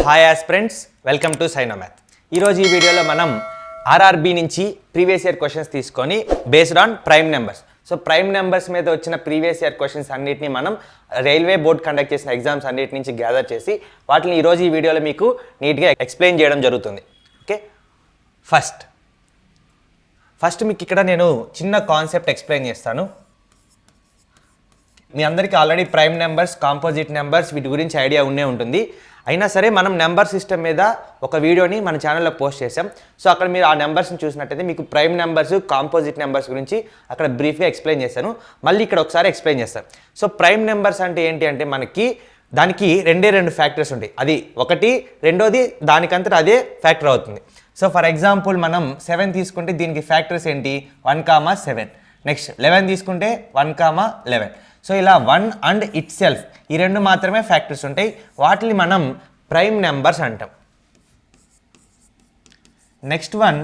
Hi aspirants, welcome to సైనోమ్యాథ్. ఈరోజు ఈ వీడియోలో మనం ఆర్ఆర్బీ నుంచి ప్రీవియస్ ఇయర్ క్వశ్చన్స్ తీసుకొని based on prime numbers. So prime numbers మీద వచ్చిన ప్రీవియస్ ఇయర్ క్వశ్చన్స్ అన్నిటిని మనం రైల్వే బోర్డ్ కండక్ట్ చేసిన ఎగ్జామ్స్ అన్నిటి నుంచి గ్యాదర్ చేసి వాటిని ఈరోజు ఈ వీడియోలో మీకు నీట్గా ఎక్స్ప్లెయిన్ చేయడం జరుగుతుంది. ఓకే, ఫస్ట్ మీకు ఇక్కడ నేను చిన్న కాన్సెప్ట్ ఎక్స్ప్లెయిన్ చేస్తాను. మీ అందరికీ already prime numbers, composite numbers వీటి గురించి ఐడియా ఉండే ఉంటుంది. అయినా సరే మనం నెంబర్ సిస్టమ్ మీద ఒక వీడియోని మన ఛానల్లో పోస్ట్ చేసాం. సో అక్కడ మీరు ఆ నెంబర్స్ని చూసినట్టయితే మీకు ప్రైమ్ నెంబర్స్, కాంపోజిట్ నెంబర్స్ గురించి అక్కడ బ్రీఫ్గా ఎక్స్ప్లెయిన్ చేశాను. మళ్ళీ ఇక్కడ ఒకసారి ఎక్స్ప్లెయిన్ చేస్తాను. సో ప్రైమ్ నెంబర్స్ అంటే ఏంటి అంటే దానికి రెండు ఫ్యాక్టర్స్ ఉంటాయి. అది ఒకటి, రెండోది దానికంతటా అదే ఫ్యాక్టర్ అవుతుంది. సో ఫర్ ఎగ్జాంపుల్ మనం 7 తీసుకుంటే దీనికి ఫ్యాక్టర్స్ ఏంటి? 1, 7. నెక్స్ట్ 11 తీసుకుంటే 1, 11. సో ఇలా 1 అండ్ ఇట్ సెల్ఫ్ ఈ రెండు మాత్రమే ఫ్యాక్టర్స్ ఉంటాయి. వాటిని మనం ప్రైమ్ నెంబర్స్ అంటాం. Next one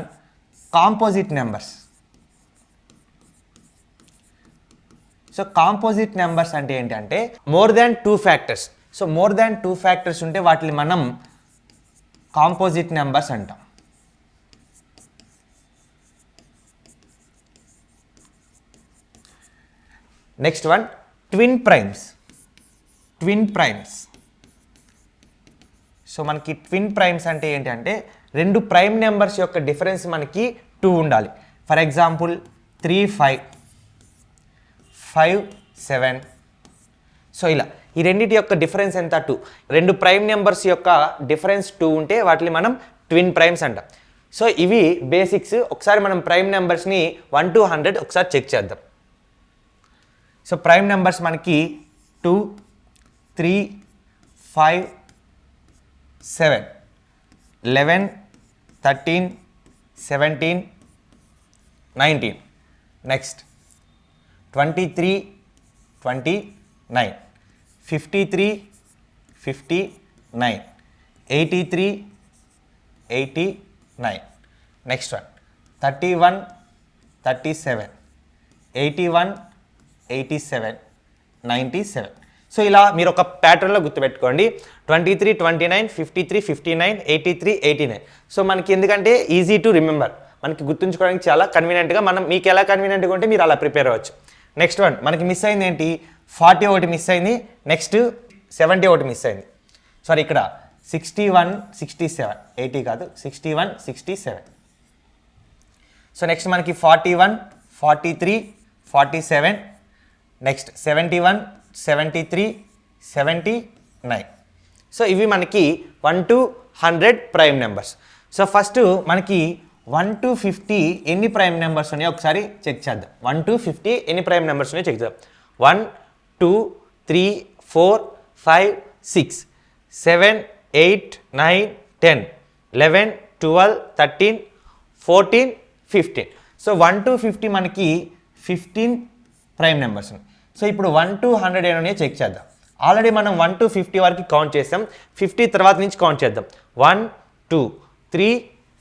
composite numbers. So composite numbers అంటే ఏంటంటే more than 2 factors. So more than 2 factors ఉంటే వాటిని మనం కాంపోజిట్ నెంబర్స్ అంటాం. Next one twin primes. So మనకి ట్విన్ ప్రైమ్స్ అంటే ఏంటంటే రెండు ప్రైమ్ నెంబర్స్ యొక్క డిఫరెన్స్ మనకి 2 ఉండాలి. For example 3, 5, 5, 7. సో ఇలా ఈ రెండింటి యొక్క డిఫరెన్స్ ఎంత? 2. రెండు ప్రైమ్ నెంబర్స్ యొక్క డిఫరెన్స్ 2 ఉంటే వాటిని మనం ట్విన్ ప్రైమ్స్ అంటాం. సో ఇవి బేసిక్స్. ఒకసారి మనం ప్రైమ్ నెంబర్స్ని 1 to 100 ఒకసారి చెక్ చేద్దాం. సో ప్రైమ్ నెంబర్స్ మనకి 2, 3, 5, 7, 11, 13, 17, 19. నెక్స్ట్ 23, 29, 53, 59, 83, 89. Next one 31, 37, 81, 87, 97. సో ఇలా మీరు ఒక ప్యాటర్న్లో గుర్తుపెట్టుకోండి. 23, 29, 53, 59, 83, 89. సో మనకి ఎందుకంటే ఈజీ టు రిమెంబర్, మనకి గుర్తుంచుకోవడానికి చాలా కన్వీనియంట్గా, మీకు ఎలా కన్వీనియంట్గా ఉంటే మీరు అలా ప్రిపేర్ అవ్వచ్చు. నెక్స్ట్ వన్ మనకి మిస్ అయింది ఏంటి? 40 ఒకటి మిస్ అయింది. నెక్స్ట్ 70 ఒకటి మిస్ అయింది. సారీ, ఇక్కడ 61, 67, 80 కాదు, 61, 67. సో నెక్స్ట్ మనకి 41, 43, 47. నెక్స్ట్ 71, 73, 79. సో ఇవి మనకి 1 to 100 prime numbers. So first మనకి 1 to 50 ఎన్ని ప్రైమ్ నెంబర్స్ ఉన్నాయో ఒకసారి చెక్ చేద్దాం. 1 to 50 ఎన్ని ప్రైమ్ నెంబర్స్ ఉన్నాయో చెక్ చేద్దాం. 1, 2, 3, 4, 5, 6, 7, 8, 9, 10, 11, 12, 13, 14, 15. సో 1 to 50 మనకి 15 ప్రైమ్ నెంబర్స్ ఉన్నాయి. సో ఇప్పుడు 1 to 100 ఏమన్నాయో చెక్ చేద్దాం. ఆల్రెడీ మనం 1 to 50 వరకు కౌంట్ చేసాం. 50 తర్వాత నుంచి కౌంట్ చేద్దాం. 1, 2, 3,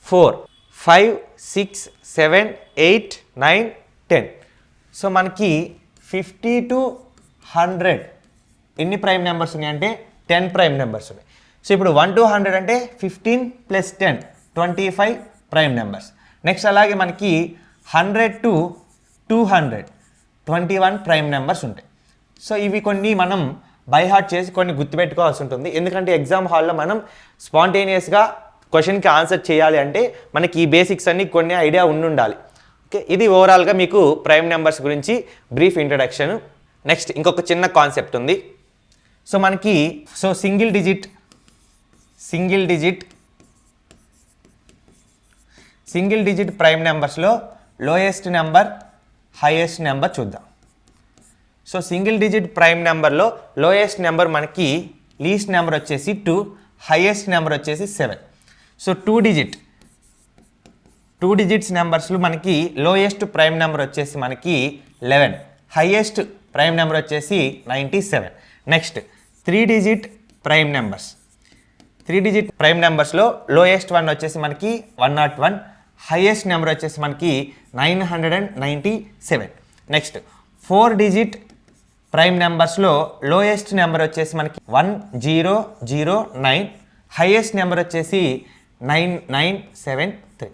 4, 5, 6, 7, 8, 9, 10. సో మనకి 50 to 100 ఎన్ని ప్రైమ్ నెంబర్స్ ఉన్నాయంటే 10 ప్రైమ్ నెంబర్స్ ఉన్నాయి. సో ఇప్పుడు 1 to 100 అంటే 15 + 10, 25 ప్రైమ్ నెంబర్స్. నెక్స్ట్ అలాగే మనకి 100 to 200 21 ప్రైమ్ నెంబర్స్ ఉంటాయి. సో ఇవి కొన్ని మనం బై హార్ట్ చేసి కొన్ని గుర్తుపెట్టుకోవాల్సి ఉంటుంది. ఎందుకంటే ఎగ్జామ్ హాల్లో మనం స్పాంటేనియస్గా క్వశ్చన్కి ఆన్సర్ చేయాలి అంటే మనకి ఈ బేసిక్స్ అన్ని కొన్ని ఐడియా ఉండాలి. ఓకే, ఇది ఓవరాల్గా మీకు ప్రైమ్ నెంబర్స్ గురించి బ్రీఫ్ ఇంట్రడక్షన్. నెక్స్ట్ ఇంకొక చిన్న కాన్సెప్ట్ ఉంది. సో మనకి సింగిల్ డిజిట్ ప్రైమ్ నెంబర్స్లో లోయెస్ట్ నెంబర్, హైయెస్ట్ నెంబర్ చూద్దాం. సో సింగిల్ డిజిట్ ప్రైమ్ నెంబర్లో లోయెస్ట్ నెంబర్ మనకి లీస్ట్ నెంబర్ వచ్చేసి 2, హైయెస్ట్ నెంబర్ వచ్చేసి 7. సో 2 డిజిట్స్ నెంబర్స్లో మనకి లోయెస్ట్ ప్రైమ్ నెంబర్ వచ్చేసి మనకి 11, హైయెస్ట్ ప్రైమ్ నెంబర్ వచ్చేసి 97. నెక్స్ట్ 3 డిజిట్ ప్రైమ్ నెంబర్స్లో లోయెస్ట్ వన్ వచ్చేసి మనకి 101, హైయెస్ట్ నెంబర్ వచ్చేసి మనకి 997. నెక్స్ట్ 4 డిజిట్ ప్రైమ్ నెంబర్స్లో లోయెస్ట్ నెంబర్ వచ్చేసి మనకి 1009, హైయెస్ట్ నెంబర్ వచ్చేసి 9973.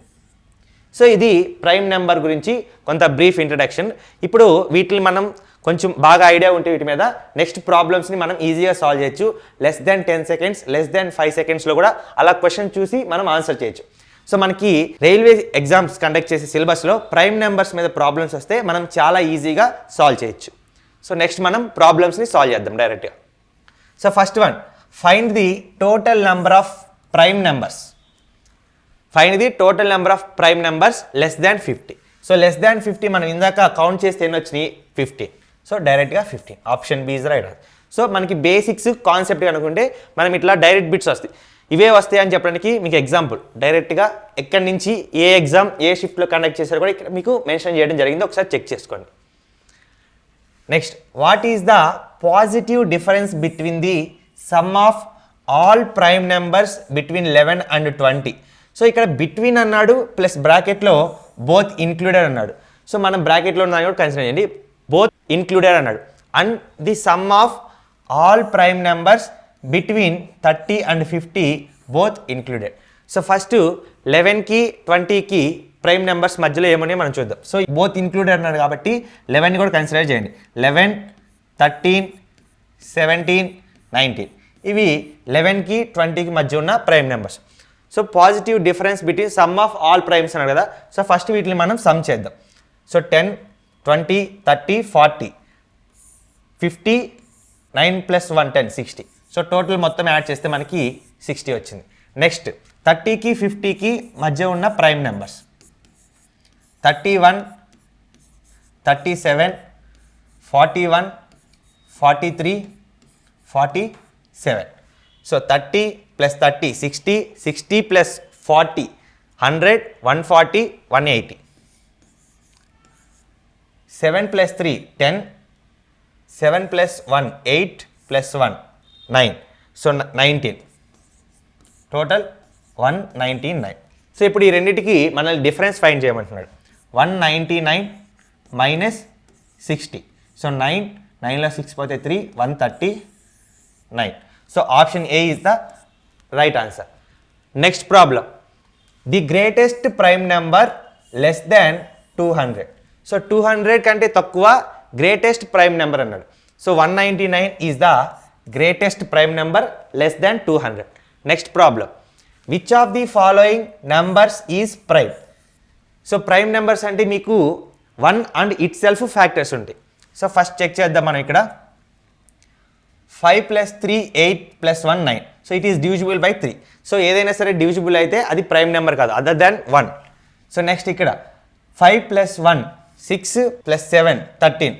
సో ఇది ప్రైమ్ నెంబర్ గురించి కొంత బ్రీఫ్ ఇంట్రడక్షన్. ఇప్పుడు వీటిని మనం కొంచెం బాగా ఐడియా ఉంటే వీటి మీద నెక్స్ట్ ప్రాబ్లమ్స్ని మనం ఈజీగా సాల్వ్ చేయొచ్చు. Less than 10 seconds, less than 5 secondsలో కూడా అలా క్వశ్చన్ చూసి మనం ఆన్సర్ చేయొచ్చు. సో మనకి రైల్వే ఎగ్జామ్స్ కండక్ట్ చేసే సిలబస్లో ప్రైమ్ నెంబర్స్ మీద ప్రాబ్లమ్స్ వస్తే మనం చాలా ఈజీగా సాల్వ్ చేయొచ్చు. సో నెక్స్ట్ మనం ప్రాబ్లమ్స్ని సాల్వ్ చేద్దాం డైరెక్ట్గా. So first one, find the total number of prime numbers. Find the total number of prime numbers less than 50. So less than 50 మనం ఇందాక కౌంట్ చేస్తే ఎన్ని వచ్చినాయి? 15. సో డైరెక్ట్గా 15. Option B is right. So మనకి బేసిక్స్ కాన్సెప్ట్ అనుకుంటే మనం ఇట్లా డైరెక్ట్ బిట్స్ వస్తాయి. ఇవే వస్తాయి అని చెప్పడానికి మీకు ఎగ్జాంపుల్ డైరెక్ట్గా ఎక్కడి నుంచి ఏ ఎగ్జామ్ ఏ షిఫ్ట్లో కండక్ట్ చేశారో కూడా ఇక్కడ మీకు మెన్షన్ చేయడం జరిగింది. ఒకసారి చెక్ చేసుకోండి. Next, what is the positive difference between the sum of all prime numbers between 11 and 20? So ఇక్కడ బిట్వీన్ అన్నాడు ప్లస్ బ్రాకెట్లో బోత్ ఇంక్లూడెడ్ అన్నాడు. సో మనం బ్రాకెట్లో ఉన్న కూడా కన్సిడర్ చేయండి. బోత్ ఇంక్లూడెడ్ అన్నాడు. And the sum of all prime numbers between 30 and 50 both included. So first 11కి 20కి ప్రైమ్ నెంబర్స్ మధ్యలో ఏమన్నాయో మనం చూద్దాం. సో బోత్ ఇంక్లూడెడ్ అన్నాడు కాబట్టి 11 కూడా కన్సిడర్ చేయండి. 11, 13, 17, 19 ఇవి 11కి 20కి మధ్య ఉన్న prime numbers. So positive difference between some of all primes అన్నారు కదా. సో ఫస్ట్ వీటిని మనం సమ్ చేద్దాం. సో 10, 20, 30, 40, 50, 9 + 1 10 60. సో టోటల్ మొత్తం యాడ్ చేస్తే మనకి 60 వచ్చింది. నెక్స్ట్ 30కి 50కి మధ్య ఉన్న prime numbers 31, 37, 41, 43, 47. So 30 + 30 60, 60 + 40 100, 140, 180. 7 + 3 10, 7 + 1 8 + 1 9. So 19. Total 199. So ఇప్పుడు ఈ రెండింటికి మనల్ని డిఫరెన్స్ ఫైండ్ చేయమంటున్నాడు. 199 - 60. సో 9లో 6 పోతే 3, 139. So option A is the right answer. Next problem, the greatest prime number less than 200. So 200 కంటే తక్కువ గ్రేటెస్ట్ ప్రైమ్ నెంబర్ అన్నాడు. So 199 is the greatest prime number less than 200. Next problem, which of the following numbers is prime. So prime numbers అంటే మీకు 1 and it self factors ఉంటాయి. So first check చేద్దాం మనం ఇక్కడ. 5 + 3 8 + 1 9. So it is divisible by 3. So ఏదైనా సరే divisible అయితే అది ప్రైమ్ నెంబర్ కాదు అదర్ దాన్ 1. సో నెక్స్ట్ ఇక్కడ 5 + 1 6 + 7 13.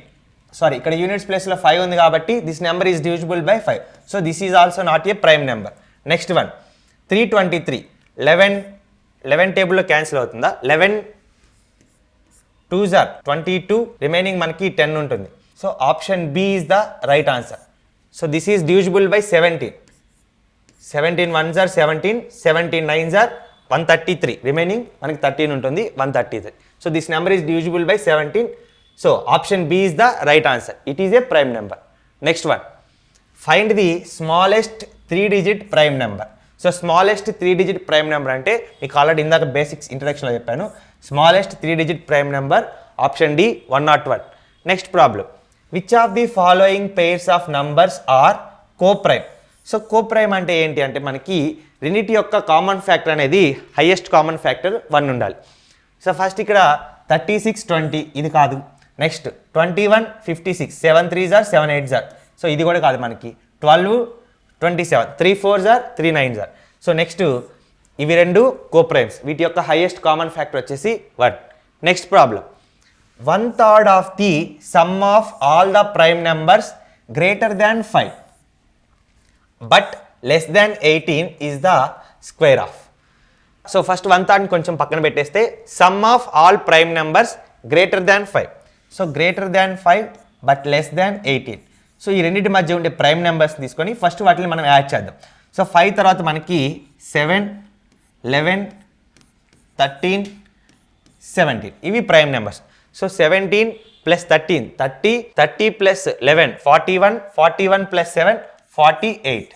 సారీ ఇక్కడ యూనిట్స్ ప్లేస్లో 5 ఉంది కాబట్టి this number is divisible by 5. So this is also not a prime number. Next one 323 11 టేబుల్లో క్యాన్సిల్ అవుతుందా? 11 2s are 22, రిమైనింగ్ మనకి 10 ఉంటుంది. So option B is the right answer. So this is divisible by 17. 17 1s are 17, 17 9s are 133, remaining మనకి 13 ఉంటుంది 133. So this number is divisible by 17. So option B is the right answer. It is a prime number. Next one, find the smallest 3-digit prime number. So smallest 3-digit prime number అంటే మీకు already ఇందాక basics ఇంట్రడక్షన్లో చెప్పాను. Smallest 3-digit prime number option D 101. Next problem, which of the following pairs of numbers are coprime. So coprime అంటే ఏంటి అంటే మనకి రెండిటి యొక్క కామన్ ఫ్యాక్టర్ అనేది హైయెస్ట్ కామన్ ఫ్యాక్టర్ 1 ఉండాలి. సో ఫస్ట్ ఇక్కడ 36 20 ఇది కాదు. Next 21 56 7 3s are 7 8s are. So ఇది కూడా కాదు మనకి. 12 27 3 4s are 3 9s are. So next ఇవి రెండు కోప్రైమ్స్. వీటి యొక్క హైయెస్ట్ కామన్ ఫ్యాక్టర్ వచ్చేసి 1. Next problem, 1/3 of the sum of all the prime numbers greater than 5 but less than 18 is the square of. So first 1/3 కొంచెం పక్కన పెట్టేస్తే some of all prime numbers greater than 5. So greater than 5 but less than 18. So ఈ రెండింటి మధ్య ఉండే prime numbers తీసుకొని first వాటిని మనం యాడ్ చేద్దాం. సో 5 తర్వాత మనకి 7 11 13 17 ఇవి ప్రైమ్ నెంబర్స్. సో 17 + 13 30 30 + 11 41 41 + 7 48.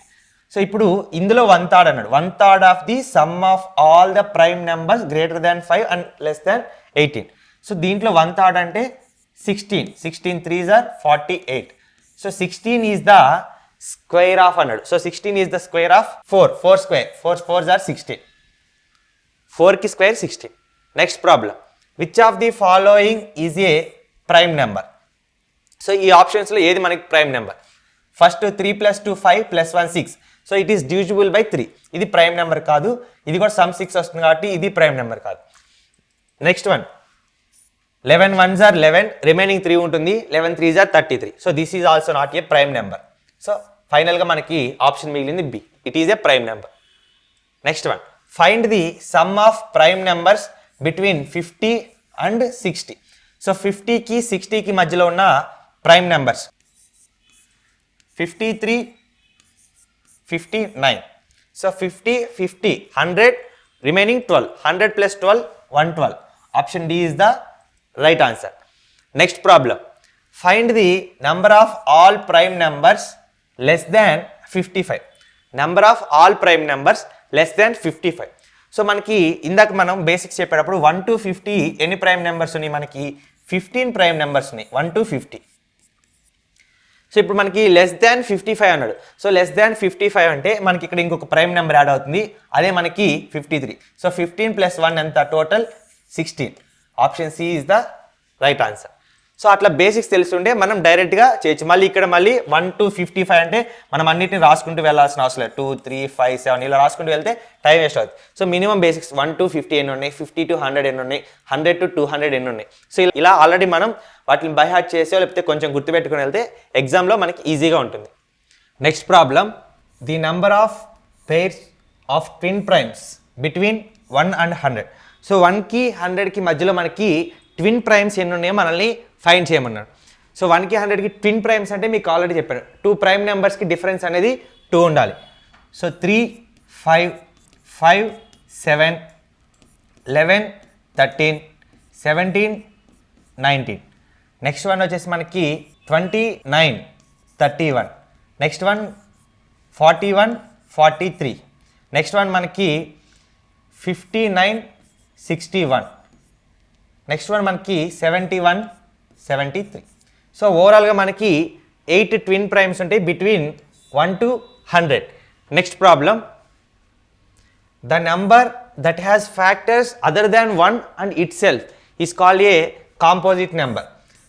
సో ఇప్పుడు ఇందులో 1/3 అన్నాడు, 1/3 of the sum of all the prime numbers greater than 5 and less than 18. So దీంట్లో 1/3 అంటే 16, 16 3s are 48. So 16 is the square of అన్నాడు. So 16 is the square of 4 square, 4 4s are 16, 4కి square 16. Next problem, which of the following is a prime number. So ఈ ఆప్షన్స్లో ఏది మనకి prime number? First 3 + 2 5 + 1 6. So it is divisible by 3. ఇది prime number కాదు, ఇది కూడా సమ్ 6 వస్తుంది కాబట్టి ఇది ప్రైమ్ నెంబర్ కాదు. Next one, 11 1s are 11, remaining 3 ఉంటుంది, 11 3s are 33. So this is also not a prime number. So ఫైనల్గా మనకి ఆప్షన్ మిగిలింది B, it is a prime number. Next one, find the sum of prime numbers between 50 and 60. So 50కి 60కి మధ్యలో ఉన్న prime numbers 53 59. So 50 50 100, remaining 12, 100 + 12 112. Option D is the right answer. Next problem, find the number of all prime numbers less than 55. Number of all prime numbers less than 55. So మనకి ఇందాక మనం basics చెప్పేటప్పుడు 1 to 50 ఎన్ని prime numbers ఉన్నాయి? మనకి 15 prime numbers ఉన్నాయి 1 to 50. So ఇప్పుడు మనకి లెస్ దాన్ 55 అన్నాడు. సో లెస్ దాన్ 55 అంటే మనకి ఇక్కడ ఇంకొక ప్రైమ్ నెంబర్ యాడ్ అవుతుంది, అదే మనకి 53. సో 15 + 1 ఎంత? Total 16. Option C is the right answer. So అట్లా బేసిక్స్ తెలుస్తుంటే మనం డైరెక్ట్గా చేయొచ్చు. మళ్ళీ ఇక్కడ మళ్ళీ 1 to 55 అంటే మనం అన్నిటిని రాసుకుంటూ వెళ్ళాల్సిన అవసరం లేదు. 2 3 5 7 ఇలా రాసుకుంటూ వెళ్తే టైం వేస్ట్ అవుతుంది. సో మినిమం బేసిక్స్ 1 to 50 ఎన్ని ఉన్నాయి, 50 to 100 ఎన్ని ఉన్నాయి, 100 to 200 ఎన్ని ఉన్నాయి. సో ఇలా ఆల్రెడీ మనం వాటిని బై హార్ట్ చేసో లేకపోతే కొంచెం గుర్తుపెట్టుకుని వెళ్తే ఎగ్జామ్లో మనకి ఈజీగా ఉంటుంది. Next problem, the number of pairs of twin primes between 1 and 100. So 1కి 100కి మధ్యలో మనకి ట్విన్ ప్రైమ్స్ ఎన్ని ఉన్నాయో మనల్ని ఫైండ్ చేయమన్నాడు. సో 1కి 100కి ట్విన్ ప్రైమ్స్ అంటే మీకు ఆల్రెడీ చెప్పాను, 2 ప్రైమ్ నెంబర్స్కి డిఫరెన్స్ అనేది 2 ఉండాలి. సో 3 5 5 7 11 13 17 19. నెక్స్ట్ వన్ వచ్చేసి మనకి 29 31. Next one 41 43. నెక్స్ట్ వన్ మనకి 59 61. నెక్స్ట్ వన్ మనకి 71 73. సో ఓవరాల్గా మనకి 8 ట్విన్ ప్రైమ్స్ ఉంటాయి between 1 to 100. Next problem, the number that has factors other than 1 and itself is called a composite number.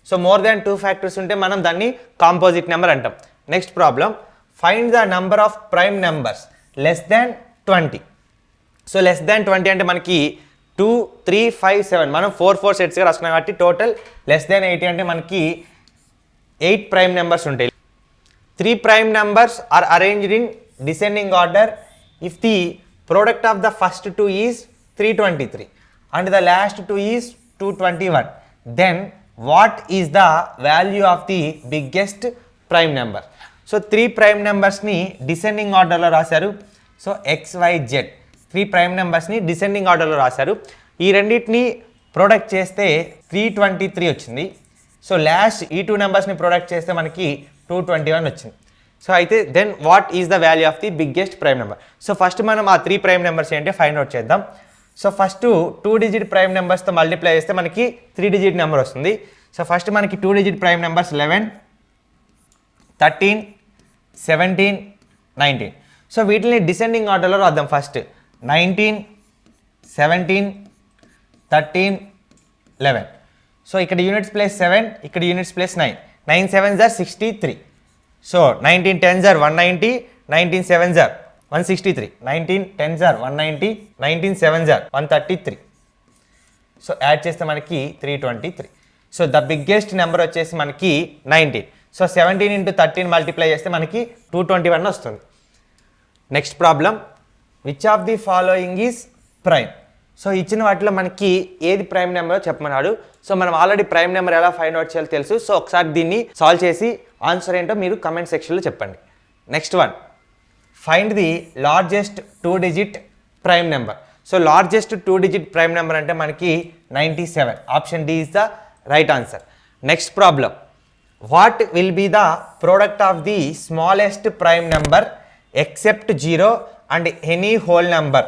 So more than 2 factors ఉంటే మనం దాన్ని composite number అంటాం. Next problem, find the number of prime numbers less than 20. So less than 20 అంటే మనకి 2 3 5 7 మనం 4 సెట్స్గా రాసుకున్నాం కాబట్టి total less than 80 అంటే మనకి 8 ప్రైమ్ నెంబర్స్ ఉంటాయి. 3 prime numbers are arranged in descending order if the product of the first 2 is 323 and the last 2 is 221. Then what is the value of the biggest prime number? So 3 prime నెంబర్స్ని descending ఆర్డర్లో రాశారు. So XYZ 3 prime నెంబర్స్ని descending ఆర్డర్లో రాశారు. ఈ రెండింటిని product చేస్తే 323 వచ్చింది. సో లాస్ట్ ఈ 2 నెంబర్స్ని ప్రొడక్ట్ చేస్తే మనకి 221 వచ్చింది. సో అయితే then what is the value of the biggest prime number? So first మనం ఆ 3 ప్రైమ్ నెంబర్స్ ఏంటంటే ఫైండ్ అవుట్ చేద్దాం. సో ఫస్ట్ 2 డిజిట్ ప్రైమ్ నెంబర్స్తో మల్టిప్లై చేస్తే మనకి 3 డిజిట్ నెంబర్ వస్తుంది. సో ఫస్ట్ మనకి 2 డిజిట్ ప్రైమ్ నెంబర్స్ 11 13 17 19. సో వీటిని డిసెండింగ్ ఆర్డర్లో రాద్దాం. ఫస్ట్ 19 17 13 11. సో ఇక్కడ యూనిట్స్ ప్లేస్ 7, ఇక్కడ units place 9. 9 7s are 63. So 19 10s are 190, 19 7s are 163. 19 10s are 190, 19 7s are 133. So add చేస్తే మనకి 323. సో ద బిగ్గెస్ట్ నెంబర్ వచ్చేసి మనకి 19. సో 17 into 13 మల్టిప్లై చేస్తే మనకి 221 వస్తుంది. Next problem, which of the following is prime? So ఇచ్చిన వాటిలో మనకి ఏది ప్రైమ్ నెంబరో చెప్పమన్నాడు. సో మనం ఆల్రెడీ ప్రైమ్ నెంబర్ ఎలా ఫైండ్ అవుట్ చేయాలో తెలుసు. సో ఒకసారి దీన్ని సాల్వ్ చేసి ఆన్సర్ ఏంటో మీరు కమెంట్ సెక్షన్లో చెప్పండి. Next one, find the largest 2 digit prime number. So largest 2 digit prime number అంటే మనకి 97. Option D is the right answer. Next problem, what will be the product of the smallest prime number except 0 and any whole number.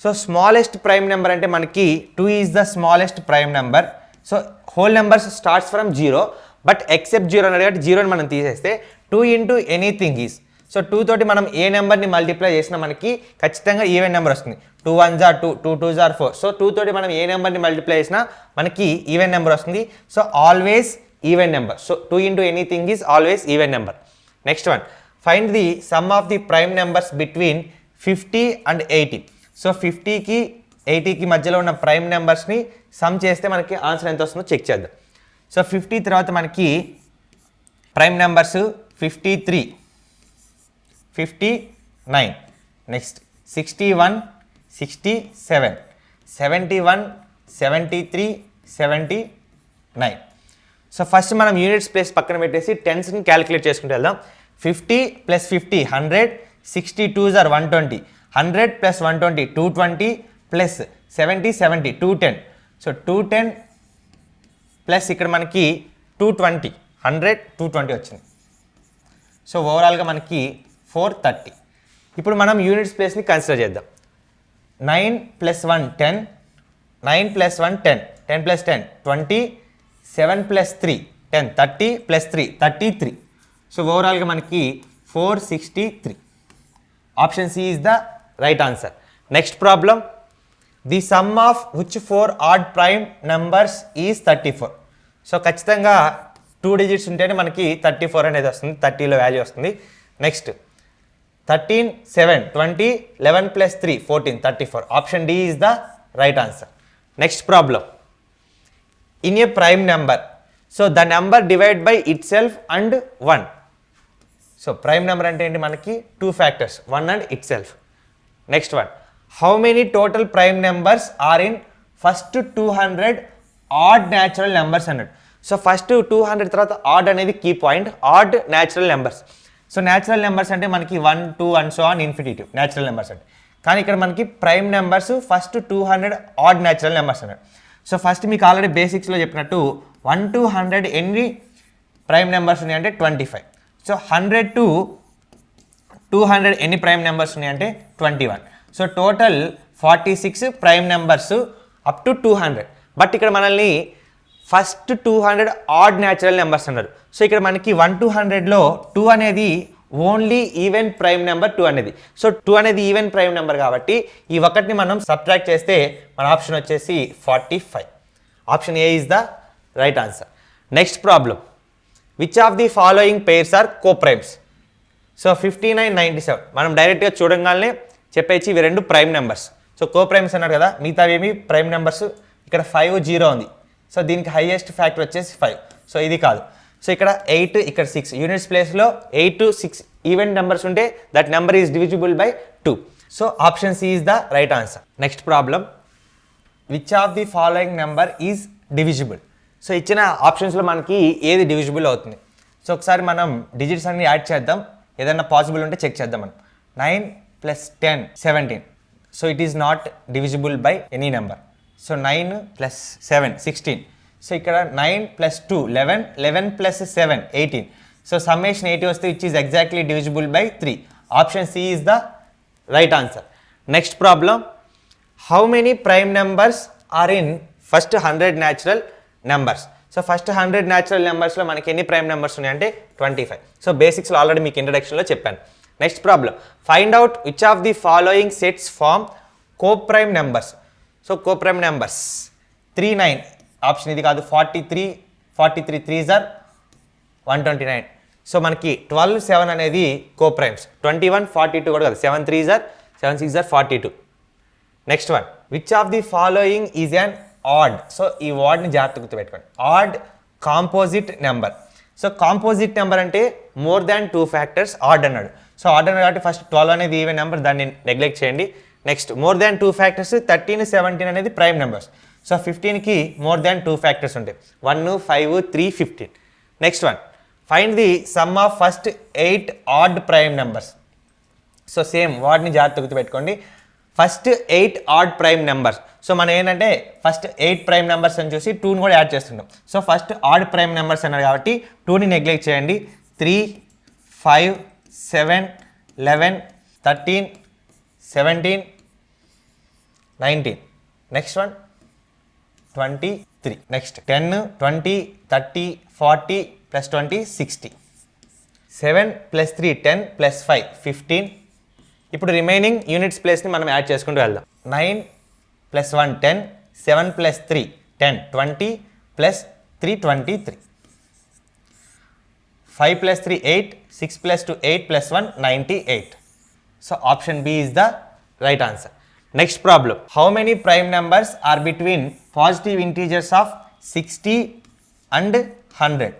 So smallest prime number అంటే మనకి 2 is the smallest prime number. So whole numbers starts from 0 but except 0 అని కాబట్టి 0ని మనం తీసేస్తే 2 into anything is. So 2 తోటి మనం ఏ నెంబర్ని multiply చేసినా మనకి ఖచ్చితంగా ఈవెన్ నెంబర్ వస్తుంది. 2 1s are 2, 2 2s are 4. So 2 తోటి మనం ఏ నెంబర్ని మల్టిప్లై చేసినా మనకి ఈవెన్ నెంబర్ వస్తుంది. So always even number. So 2 into anything is always even number. Next one, find the sum of the prime numbers between 50 and 80. So 50కి 80కి మధ్యలో ఉన్న ప్రైమ్ నెంబర్స్ని సమ్ చేస్తే మనకి ఆన్సర్ ఎంత వస్తుందో చెక్ చేద్దాం. సో 50 తర్వాత మనకి prime numbers 53, 59, next 61, 67, 71, 73, 79. So first మనం యూనిట్స్ ప్లేస్ పక్కన పెట్టేసి టెన్స్ని క్యాలిక్యులేట్ చేసుకుంటూ వెళ్దాం. 50 + 50 100, 60 2s are 120, 100 + 120 220 plus 70 70 210. So 210 plus ఇక్కడ మనకి 220, 100 220 వచ్చింది. సో ఓవరాల్గా మనకి 430. ఇప్పుడు మనం యూనిట్స్ ప్లేస్ని కన్సిడర్ చేద్దాం. 9 + 1 10, 9 + 1 10, 10 + 10 20, 7 + 3 10, 30 + 3 33. సో ఓవరాల్గా మనకి 463. Option C is the right answer. Next problem, the sum of which 4 odd prime numbers is 34. So ఖచ్చితంగా 2 డిజిట్స్ ఉంటేనే మనకి 34 అనేది వస్తుంది, 30లో వాల్యూ వస్తుంది. Next 13 7 20, 11 + 3 14 34. Option D is the right answer. Next problem, in a prime number, so the number divide by itself and 1. So prime number అంటే ఏంటి మనకి 2 factors, 1 and itself. Next one, how many total prime numbers are in first 200 odd natural numbers అన్నాడు. So first 200 తర్వాత odd అనేది key point, odd natural numbers. So natural numbers అంటే మనకి 1 2 and so on infinitive natural numbers అంటే. కానీ ఇక్కడ మనకి prime numbers first 200 odd natural numbers అన్నాడు. సో ఫస్ట్ మీకు ఆల్రెడీ బేసిక్స్లో చెప్పినట్టు 1 to 100 ఎన్ని ప్రైమ్ నెంబర్స్ ఉన్నాయంటే 25. సో 100 to 200 ఎన్ని ప్రైమ్ నెంబర్స్ ఉన్నాయంటే 21. So total 46 prime numbers up to 200. But ఇక్కడ మనల్ని ఫస్ట్ 200 ఆడ్ న్యాచురల్ నెంబర్స్ అన్నారు. సో ఇక్కడ మనకి 1 to 100లో 2 అనేది ఓన్లీ ఈవెన్ ప్రైమ్ నెంబర్ 2 అనేది. సో 2 అనేది ఈవెన్ ప్రైమ్ నెంబర్ కాబట్టి ఈ ఒకటిని మనం సబ్ట్రాక్ట్ చేస్తే మన ఆప్షన్ వచ్చేసి 45. Option A is the right answer. Next problem, which of the following pairs are coprimes. So 59 97 మనం డైరెక్ట్గా చూడగానే చెప్పేసి ఇవి 2 ప్రైమ్ నెంబర్స్. సో కోప్రైమ్స్ అన్నారు కదా, మిగతావి ఏమి ప్రైమ్ నెంబర్స్. ఇక్కడ 5 0 ఉంది. సో దీనికి హైయెస్ట్ ఫ్యాక్టర్ వచ్చేసి 5. సో ఇది కాదు. సో ఇక్కడ 8 ఇక్కడ 6 యూనిట్స్ ప్లేస్లో 8 to 6 ఈవెన్ నెంబర్స్ ఉంటే that number is divisible by 2. So option C is the right answer. Next problem, which of the following number is divisible. So ఇచ్చిన ఆప్షన్స్లో మనకి ఏది డివిజిబుల్ అవుతుంది. సో ఒకసారి మనం డిజిట్స్ అన్ని యాడ్ చేద్దాం, ఏదైనా పాసిబుల్ ఉంటే చెక్ చేద్దాం మనం. 9 + 10 17. So it is not divisible by any number. So 9 + 7 16. So ఇక్కడ 9 + 2 11, 11 + 7 18. సో సమ్మేషన్ 80 వస్తే which is exactly divisible by 3. Option C is the right answer. Next problem, how many prime numbers are in first 100 natural numbers. So first 100 natural నెంబర్స్లో మనకి ఎన్ని prime numbers ఉన్నాయంటే 25. So బేసిక్స్లో already మీకు ఇంట్రడక్షన్లో చెప్పాను. Next problem, find out which of the following sets form coprime numbers. So coprime numbers 3 9. Option ఇది కాదు. 43 43 3s are 129. So మనకి 12 7 అనేది కోప్రైమ్స్. 21 42 కూడా కాదు. 7 3s are 7 6s are 42. Next one, which of the following is an odd. So ఈ వర్డ్ని జాగ్రత్తగా గుర్తుపెట్టుకోండి. Odd composite number. So composite number అంటే మోర్ దాన్ 2 ఫ్యాక్టర్స్ ఆడ్ అన్నాడు. సో ఆడ్ అన్నాడు కాబట్టి ఫస్ట్ 12 అనేది ఈవెన్ నెంబర్, దాన్ని నెగ్లెక్ట్ చేయండి. నెక్స్ట్ మోర్ దాన్ 2 ఫ్యాక్టర్స్ 13 17 అనేది ప్రైమ్ నెంబర్స్. సో 15కి మోర్ దాన్ 2 ఫ్యాక్టర్స్ ఉంటాయి. 1 5 3 15. Next one, find the sum of first 8 add prime numbers. So same వాటిని జాగ్రత్త గుర్తుపెట్టుకోండి. First 8 add prime numbers. So మనం ఏంటంటే ఫస్ట్ 8 ప్రైమ్ నెంబర్స్ అని చూసి 2ని కూడా యాడ్ చేస్తుంటాం. So first add prime numbers అన్నారు కాబట్టి 2ని నెగ్లెక్ట్ చేయండి. 3 5 7 11, 13, 17, 19. Next one, 23. Next, 10, 20, 30, 40 plus 20, 60. 7 plus 3, 10 plus 5, 15. ఇప్పుడు రిమైనింగ్ యూనిట్స్ ప్లేస్ని మనం యాడ్ చేసుకుంటూ వెళ్దాం. 9 plus 1, 10, 7 plus 3, 10, 20 plus 3, 23. 5 plus 3, 8, 6 plus 2, 8 plus 1, 98. So option B is the right answer. Next problem. How many prime numbers are between positive integers of 60 and 100?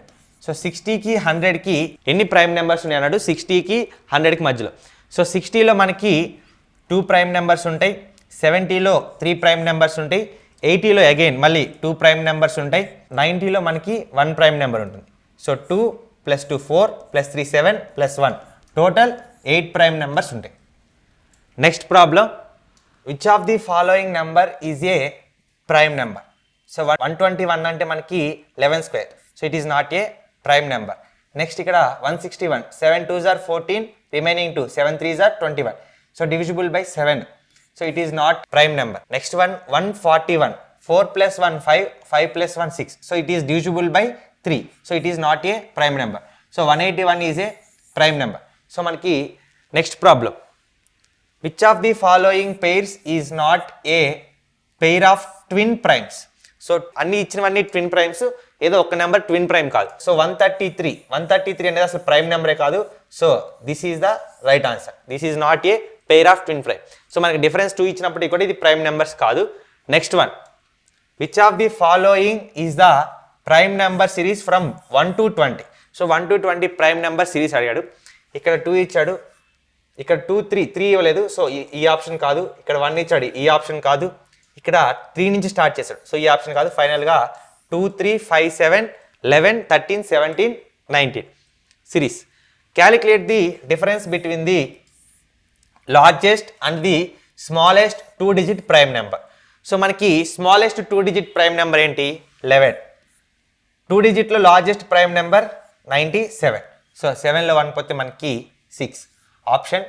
So 60కి 100కి ఎన్ని prime numbers ఉన్నాయి అన్నాడు. 60కి 100కి మధ్యలో. So 60లో మనకి 2 prime numbers ఉంటాయి, 70లో 3 prime numbers ఉంటాయి, 80లో again మళ్ళీ 2 prime numbers ఉంటాయి, 90లో మనకి 1 ప్రైమ్ నెంబర్ ఉంటుంది. సో 2 + 2 4 + 3 7 + 1 టోటల్ 8 ప్రైమ్ నెంబర్స్ ఉంటాయి. Next problem, which of the following number is a prime number? So 121 అంటే మనకి 11 square. So it is not a prime number. Next ఇక్కడ 161, 7 2s are 14, remaining 2, 7 3s are 21. So divisible by 7. So it is not prime number. Next one 141, 4 + 1 5, 5 + 1 6. So it is divisible by 3. So it is not a prime number. So 181 is a prime number. So మనకి next problem, which of the following pairs is not a pair of twin primes? So అన్ని ఇచ్చినవన్నీ twin primes, ఏదో ఒక number twin prime కాదు. So 133 అనేది అసలు prime నెంబరే కాదు. So this is the right answer. This is not a pair of twin prime. So మనకి డిఫరెన్స్ 2 ఇచ్చినప్పటికీ కూడా ఇది ప్రైమ్ నెంబర్స్ కాదు. Next one, which of the following is the prime number series from 1 to 20? So 1 to 20 prime number series అడిగాడు. ఇక్కడ 2 ఇచ్చాడు, ఇక్కడ 2 3 ఇవ్వలేదు. సో ఈ ఆప్షన్ కాదు. ఇక్కడ 1 ఇచ్చాడు, ఈ ఆప్షన్ కాదు. ఇక్కడ 3 నుంచి స్టార్ట్ చేశాడు. సో ఈ ఆప్షన్ కాదు. ఫైనల్గా 2 3 5 7 11 13 17 19 series. Calculate the difference between the largest and the smallest 2-digit prime number. So మనకి స్మాలెస్ట్ 2-digit ప్రైమ్ నెంబర్ ఏంటి? 11. 2-digitలో లార్జెస్ట్ ప్రైమ్ నెంబర్ 97. సో 7లో 1 పోతే మనకి 6. Option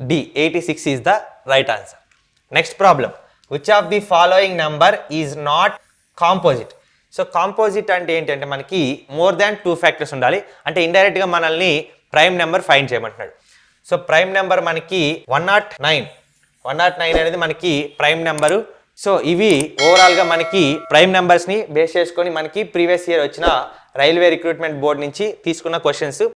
D 86 is the right answer. Next problem, which of the following number is not composite? So composite అంటే ఏంటంటే మనకి more than 2 factors ఉండాలి. అంటే ఇండైరెక్ట్గా మనల్ని ప్రైమ్ నెంబర్ ఫైండ్ చేయమంటున్నాడు. సో ప్రైమ్ నెంబర్ మనకి 109 అనేది మనకి ప్రైమ్ నెంబరు. సో ఇవి ఓవరాల్గా మనకి ప్రైమ్ నెంబర్స్ని బేస్ చేసుకొని మనకి ప్రీవియస్ ఇయర్ వచ్చిన రైల్వే రిక్రూట్మెంట్ బోర్డ్ నుంచి తీసుకున్న క్వశ్చన్స్.